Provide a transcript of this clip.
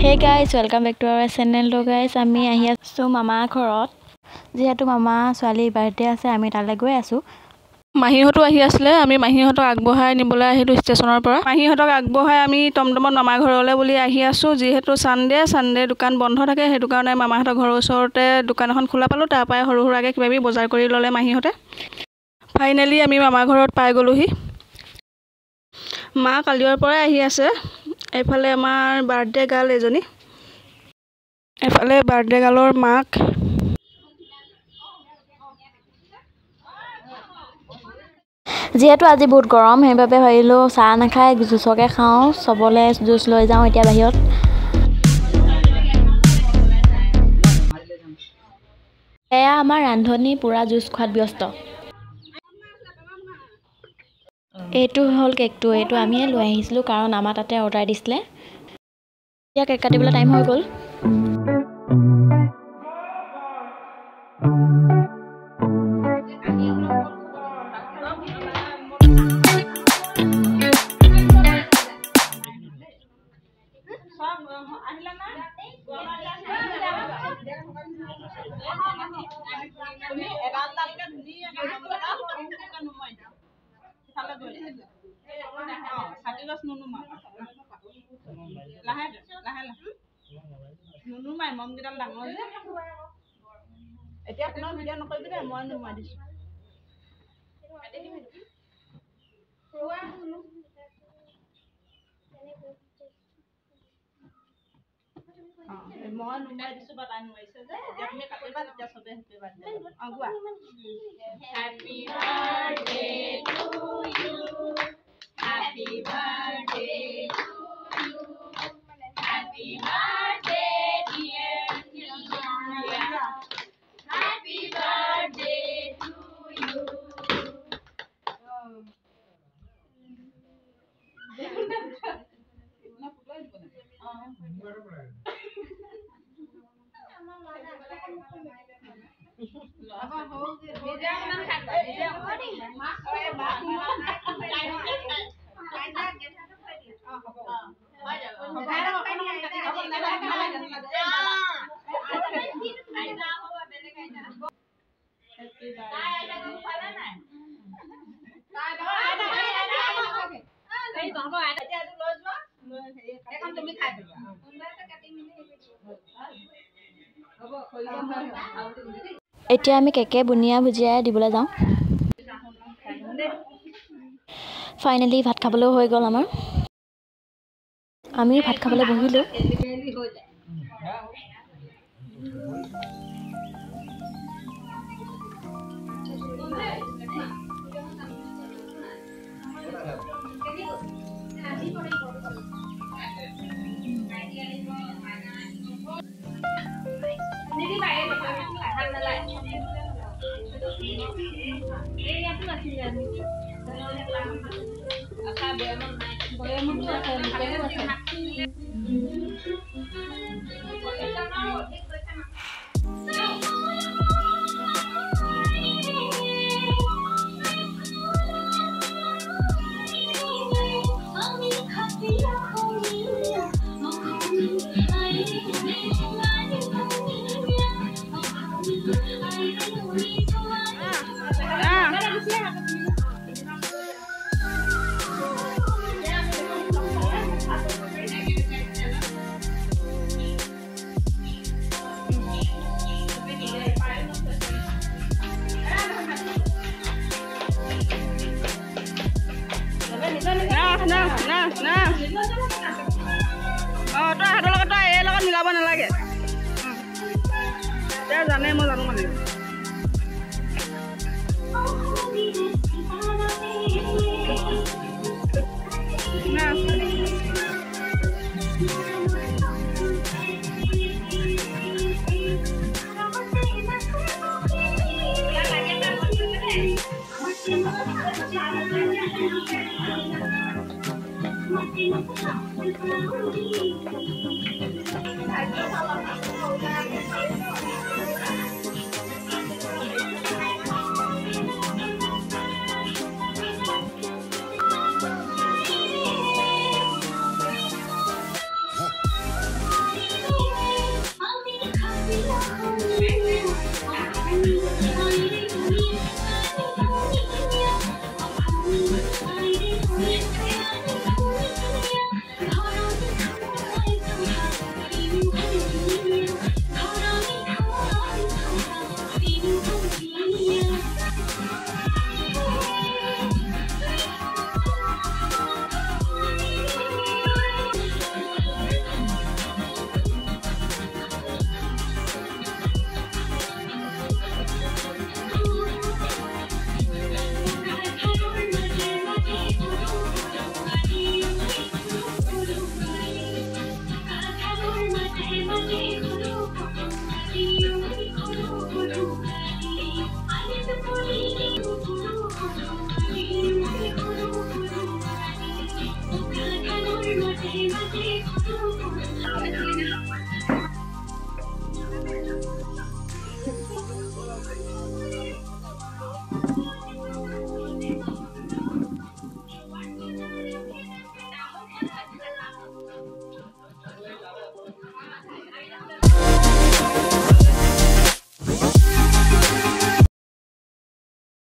Hey guys, welcome back to our channel. So guys, আমি আহি আছো মামা ঘৰত যেহেতু মামা ছোৱালীৰ বাৰ্থডে আছে আমি তালৈ গৈ আছো মাহীহতো আহি আছিল আমি মাহীহতক আগবঢ়াই নিবলৈ আহিলো ষ্টেচনৰ পৰা মাহীহতক আগবঢ়াই আমি টমটমত মামা ঘৰলৈ বুলি আহি আছো যেহেতু সানডে দোকান বন্ধ থাকে হেতু কাৰণে মামাহতৰ ঘৰৰ ওচৰতে দোকান এখন খোলা পালো তাৰ পৰাই সৰু সৰুকে কিবাবি বজাৰ কৰি ললে মাহীহতে ফাইনালি আমি মামা ঘৰত পাই গলোহি মা কালিৰ পৰা আহি আছে এফালে আমাৰ বাৰ্থডে গাল এজনী এফালে বাৰ্থডে গালৰ মাক যেহেতু আজি বহুত গৰম হেইবাবে ভাবিলো চাহ নাখাই জুসকে খাও সবলে জুস লৈ যাও এতিয়া বাহিৰত এয়া আমাৰ ৰান্ধনী পুৰা জুস খোৱাত ব্যস্ত এইটো হল কেকটো এইটো আমি লৈ আহিছিলো কাৰণ আমাৰ তাতে অৰ্ডাৰ দিছিলে এতিয়া কেক কাটিবলৈ টাইম হৈ গল নুনুমাই মম গিডাল ডাঙৰ যে এতিয়া কোনো ভিডিও নকৰিবি দে মই নুমাই দিছো মই নুমাই দিছো বা তাই নুমাইছে যে এতিয়া তুমি কাটিবা তেতিয়া সবে হেপি বাৰ্থডে আগুৱা happy birthday to you happy birthday to you happy birthday dear happy birthday to you এতিয়া আমি কেকে বুনিয়া ভুজিয়া দিবলৈ যাও ফাইনালি ভাত খাবলৈ হৈ গল আমাৰ আমি ভাত খাবলৈ বহিলো মিলাব নালাগে জানে মই জানো মানে to